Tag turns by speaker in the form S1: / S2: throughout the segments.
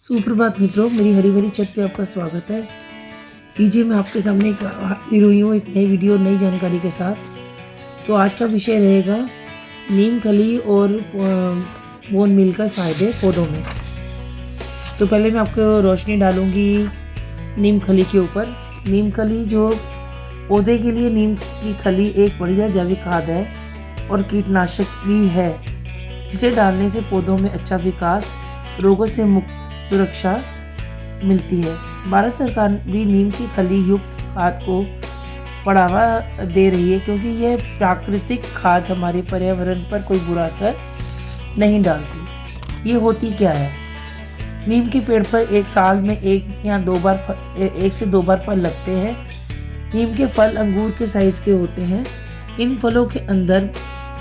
S1: सुप्रभात मित्रों, मेरी हरी भरी छत पे आपका स्वागत है। लीजिए, मैं आपके सामने हाजिर हुई हूँ एक नई वीडियो, नई जानकारी के साथ। तो आज का विषय रहेगा नीम खली और बोन मील का फ़ायदे पौधों में। तो पहले मैं आपको रोशनी डालूँगी नीम खली के ऊपर। नीम खली जो पौधे के लिए, नीम की खली एक बढ़िया जैविक खाद है और कीटनाशक भी है, जिसे डालने से पौधों में अच्छा विकास, रोगों से मुक्त सुरक्षा मिलती है। भारत सरकार भी नीम की खली युक्त खाद को बढ़ावा दे रही है, क्योंकि यह प्राकृतिक खाद हमारे पर्यावरण पर कोई बुरा असर नहीं डालती। ये होती क्या है? नीम के पेड़ पर एक साल में एक से दो बार फल लगते हैं। नीम के फल अंगूर के साइज के होते हैं। इन फलों के अंदर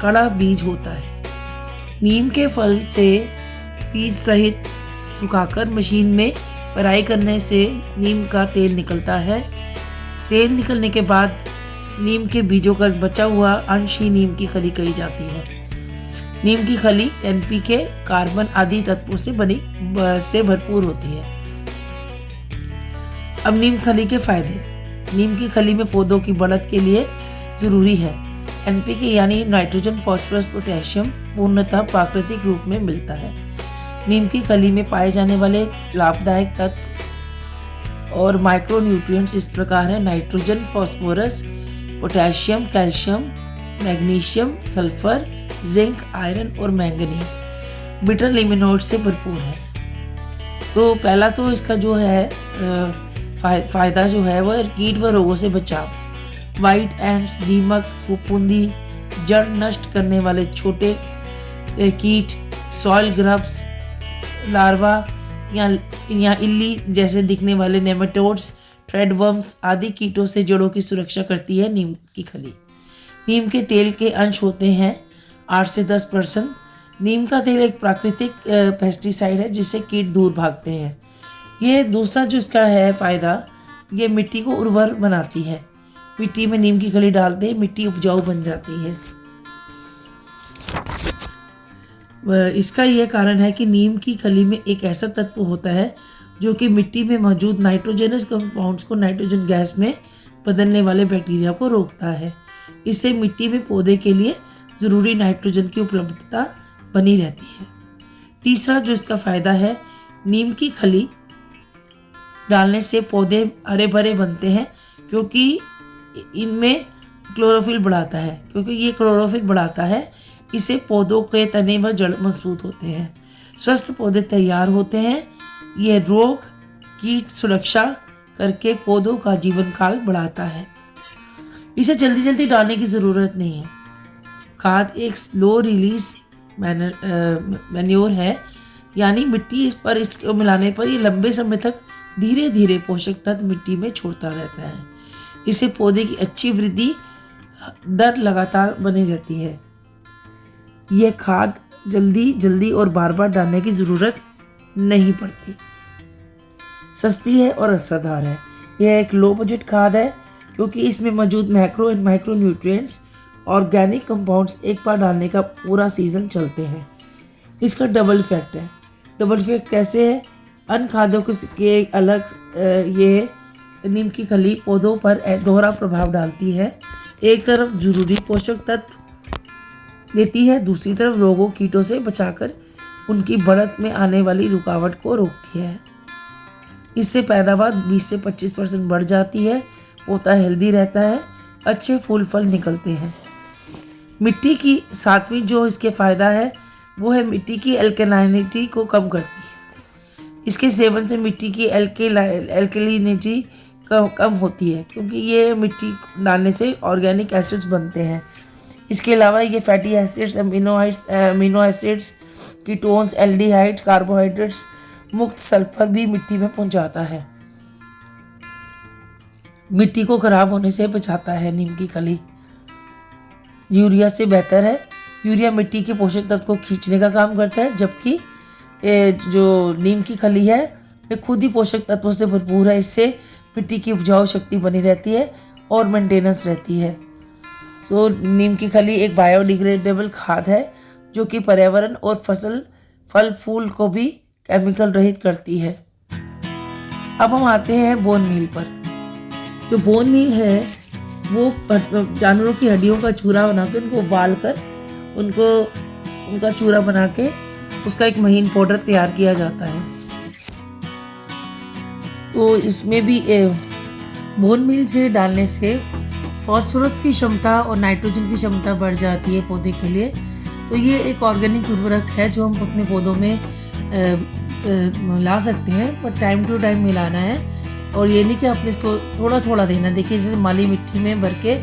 S1: कड़ा बीज होता है। नीम के फल से बीज सहित सुखाकर मशीन में पेराई करने से नीम का तेल निकलता है। तेल निकलने के बाद नीम के बीजों का बचा हुआ अंश ही नीम की खली कही जाती है। नीम की खली NPK, कार्बन आदि तत्वों से भरपूर होती है। अब नीम खली के फायदे। नीम की खली में पौधों की बढ़त के लिए जरूरी है। NPK यानी नाइट्रोजन, फास्फोरस, पोटेशियम पूर्णतः प्राकृतिक रूप में मिलता है। नीम की खली में पाए जाने वाले लाभदायक तत्व और माइक्रो न्यूट्रिएंट्स इस प्रकार हैं: nitrogen, phosphorus, potassium, calcium, magnesium, sulphur, zinc, iron और मैंगनीज बिटर लिमिनोइड से भरपूर है। तो पहला तो इसका जो है फायदा जो है वह कीट व रोगों से बचाव। वाइट एंड्स, दीमक, फफूंदी, जड़ नष्ट करने वाले छोटे कीट, सॉइल ग्रब्स, लार्वा या इल्ली जैसे दिखने वाले नेमेटोड्स, थ्रेडवर्म्स आदि कीटों से जड़ों की सुरक्षा करती है नीम की खली। नीम के तेल के अंश होते हैं 8 से 10%। नीम का तेल एक प्राकृतिक पेस्टिसाइड है, जिससे कीट दूर भागते हैं। ये दूसरा जो इसका है फ़ायदा, ये मिट्टी को उर्वर बनाती है। मिट्टी में नीम की खली डालते हैं, मिट्टी उपजाऊ बन जाती है। इसका यह कारण है कि नीम की खली में एक ऐसा तत्व होता है जो कि मिट्टी में मौजूद नाइट्रोजनस कंपाउंड्स को नाइट्रोजन गैस में बदलने वाले बैक्टीरिया को रोकता है। इससे मिट्टी में पौधे के लिए ज़रूरी नाइट्रोजन की उपलब्धता बनी रहती है। तीसरा जो इसका फ़ायदा है, नीम की खली डालने से पौधे हरे भरे बनते हैं, क्योंकि इनमें क्लोरोफिल बढ़ाता है। इससे पौधों के तने व जड़ मजबूत होते हैं, स्वस्थ पौधे तैयार होते हैं। ये रोग कीट सुरक्षा करके पौधों का जीवन काल बढ़ाता है। इसे जल्दी जल्दी डालने की ज़रूरत नहीं है। खाद एक स्लो रिलीज मैन्योर है, यानी मिट्टी पर इसको मिलाने पर ये लंबे समय तक धीरे धीरे पोषक तत्व मिट्टी में छोड़ता रहता है। इससे पौधे की अच्छी वृद्धि दर लगातार बनी रहती है। यह खाद जल्दी और बार बार डालने की ज़रूरत नहीं पड़ती। सस्ती है और असरदार है। यह एक लो बजट खाद है, क्योंकि इसमें मौजूद macro and micro nutrients, organic compounds एक बार डालने का पूरा सीज़न चलते हैं। इसका डबल इफेक्ट है। डबल इफेक्ट कैसे है? अन्य खादों के अलग ये नीम की खली पौधों पर दोहरा प्रभाव डालती है। एक तरफ जरूरी पोषक तत्व देती है, दूसरी तरफ रोगों कीटों से बचाकर उनकी बढ़त में आने वाली रुकावट को रोकती है। इससे पैदावार 20 से 25% बढ़ जाती है। पौधा हेल्दी रहता है, अच्छे फूल फल निकलते हैं। मिट्टी की सातवीं जो इसके फ़ायदा है वो है मिट्टी की एल्केलाइनिटी को कम करती है। इसके सेवन से मिट्टी की एल्केलिनिटी कम होती है, क्योंकि ये मिट्टी डालने से ऑर्गेनिक एसिड्स बनते हैं। इसके अलावा ये fatty acids, amino acids, ketones, aldehydes, carbohydrates मुक्त सल्फर भी मिट्टी में पहुंचाता है। मिट्टी को खराब होने से बचाता है नीम की खली। यूरिया से बेहतर है। यूरिया मिट्टी के पोषक तत्व को खींचने का काम करता है, जबकि जो नीम की खली है ये खुद ही पोषक तत्वों से भरपूर है। इससे मिट्टी की उपजाऊ शक्ति बनी रहती है और मेंटेनेंस रहती है। तो नीम की खली एक बायोडिग्रेडेबल खाद है, जो कि पर्यावरण और फल फूल को भी केमिकल रहित करती है। अब हम आते हैं बोन मील पर। जो बोन मील है वो जानवरों की हड्डियों का चूरा बना के उनको उबाल कर उनका चूरा बना के उसका एक महीन पाउडर तैयार किया जाता है। तो इसमें भी बोन मील से डालने से फास्फोरस की क्षमता और नाइट्रोजन की क्षमता बढ़ जाती है पौधे के लिए। तो ये एक ऑर्गेनिक उर्वरक है जो हम अपने पौधों में ला सकते हैं, पर टाइम टू टाइम मिलाना है। और ये नहीं कि आपने इसको थोड़ा थोड़ा देना। देखिए जैसे माली मिट्टी में भर के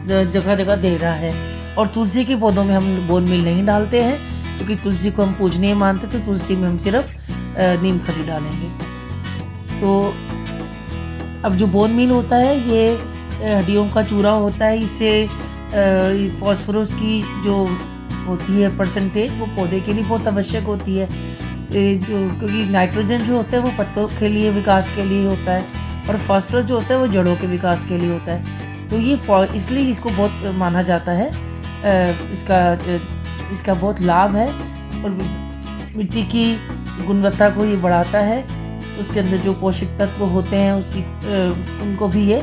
S1: जगह जगह दे रहा है। और तुलसी के पौधों में हम बोन मील नहीं डालते हैं क्योंकि तुलसी को हम पूजनीय मानते, तो तुलसी में हम सिर्फ नीम खली डालेंगे। तो अब जो बोन मील होता है ये हड्डियों का चूरा होता है। इससे फास्फोरस की जो होती है परसेंटेज वो पौधे के लिए बहुत आवश्यक होती है। जो क्योंकि नाइट्रोजन जो होता है वो पत्तों के लिए विकास के लिए होता है और फास्फोरस जो होता है वो जड़ों के विकास के लिए होता है। तो ये इसलिए इसको बहुत माना जाता है। इसका बहुत लाभ है और मिट्टी की गुणवत्ता को ये बढ़ाता है। उसके अंदर जो पोषक तत्व होते हैं उनको भी ये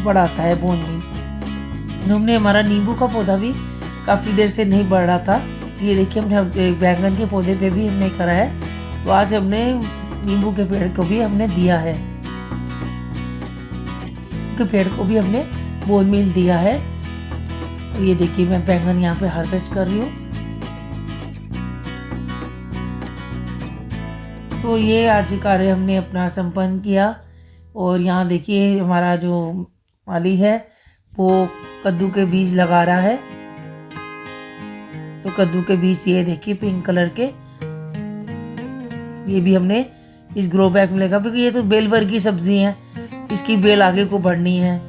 S1: बढ़ाता है बोन मील। हमने हमारा नींबू का पौधा भी काफ़ी देर से नहीं बढ़ रहा था। ये देखिए हमने बैंगन के पौधे पे भी हमने करा है। तो आज हमने नींबू के पेड़ को भी हमने दिया है, के पेड़ को भी हमने बोन मील दिया है। तो ये देखिए मैं बैंगन यहाँ पे हार्वेस्ट कर रही हूँ। तो ये आज कार्य हमने अपना संपन्न किया। और यहाँ देखिए हमारा जो माली है वो कद्दू के बीज लगा रहा है। तो कद्दू के बीज ये देखिए पिंक कलर के, ये भी हमने इस ग्रो बैग में लगा क्योंकि ये तो बेल वर्गी सब्जी है, इसकी बेल आगे को बढ़नी है।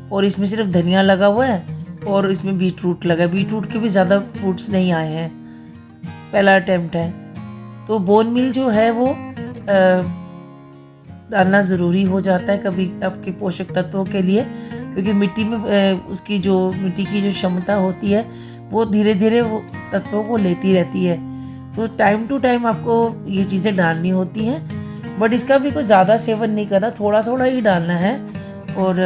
S1: और इसमें सिर्फ धनिया लगा हुआ है और इसमें बीट रूट लगा है। बीट रूट के भी ज़्यादा फ्रूट्स नहीं आए हैं, पहला अटेम्प्ट है। तो बोन मील जो है वो डालना ज़रूरी हो जाता है कभी आपके पोषक तत्वों के लिए, क्योंकि मिट्टी में मिट्टी की जो क्षमता होती है वो धीरे धीरे वो तत्वों को लेती रहती है। तो टाइम टू टाइम आपको ये चीज़ें डालनी होती हैं, बट इसका भी कोई ज़्यादा सेवन नहीं करना, थोड़ा थोड़ा ही डालना है। और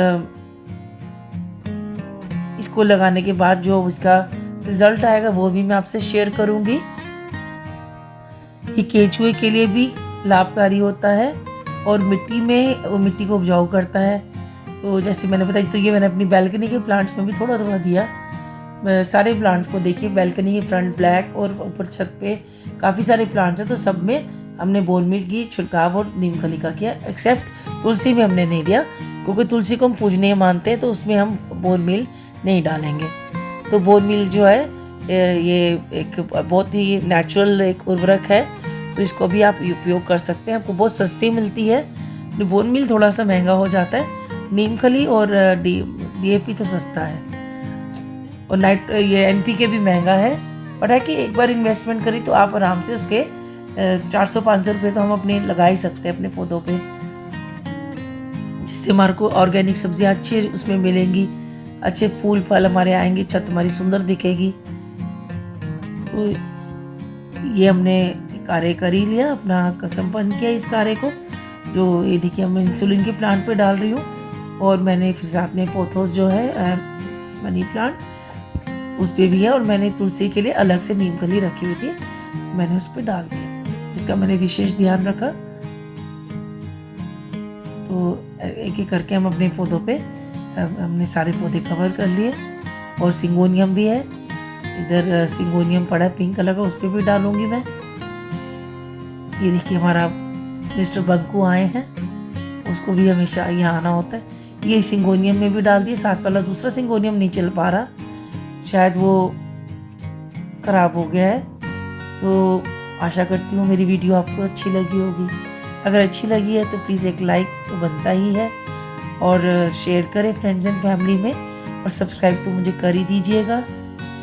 S1: इसको लगाने के बाद जो इसका रिजल्ट आएगा वो भी मैं आपसे शेयर करूँगी। ये केंचुए के लिए भी लाभकारी होता है और मिट्टी को उपजाऊ करता है। तो जैसे मैंने बताया, तो ये मैंने अपनी बैल्कनी के प्लांट्स में भी थोड़ा थोड़ा दिया। सारे प्लांट्स को देखिए, बैल्कनी के फ्रंट ब्लैक और ऊपर छत पे काफ़ी सारे प्लांट्स हैं, तो सब में हमने बोन मील की छिड़काव और नीम खली का किया। एक्सेप्ट तुलसी में हमने नहीं दिया क्योंकि तुलसी को हम पूजनीय मानते हैं, तो उसमें हम बोन मील नहीं डालेंगे। तो बोन मील जो है ये एक बहुत ही नेचुरल एक उर्वरक है, तो इसको भी आप उपयोग कर सकते हैं। आपको बहुत सस्ती मिलती है। बोन मील थोड़ा सा महंगा हो जाता है, नीम खली और DAP तो सस्ता है, और ये NPK भी महंगा है। पर है कि एक बार इन्वेस्टमेंट करी तो आप आराम से उसके 400-500 रुपये तो हम अपने लगा ही सकते हैं अपने पौधों पे, जिससे हमारे को ऑर्गेनिक सब्जियां अच्छी उसमें मिलेंगी, अच्छे फूल फल हमारे आएंगे, छत हमारी सुंदर दिखेगी। तो ये हमने कार्य कर ही लिया, अपना संपन्न किया इस कार्य को। जो ये देखिए मैं इंसुलिन के प्लांट पे डाल रही हूँ, और मैंने फिर साथ में पोथोस जो है मनी प्लांट उस पर भी है, और मैंने तुलसी के लिए अलग से नीम खली रखी हुई थी, मैंने उस पर डाल दिया। इसका मैंने विशेष ध्यान रखा। तो एक एक करके हम अपने पौधों पे हमने सारे पौधे कवर कर लिए। और सिंगोनियम भी है, इधर सिंगोनियम पड़ा है पिंक कलर का, उस पर भी डालूंगी मैं। ये देखिए हमारा मिस्टर बंकू आए हैं, उसको भी हमेशा यहाँ आना होता है। ये सिंगोनियम में भी डाल दिए, साथ वाला दूसरा सिंगोनियम नहीं चल पा रहा, शायद वो ख़राब हो गया है। तो आशा करती हूँ मेरी वीडियो आपको अच्छी लगी होगी। अगर अच्छी लगी है तो प्लीज़ एक लाइक तो बनता ही है, और शेयर करें फ्रेंड्स एंड फैमिली में, और सब्सक्राइब तो मुझे कर ही दीजिएगा।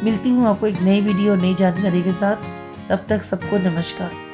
S1: मिलती हूँ आपको एक नई वीडियो नई जानकारी के साथ, तब तक सबको नमस्कार।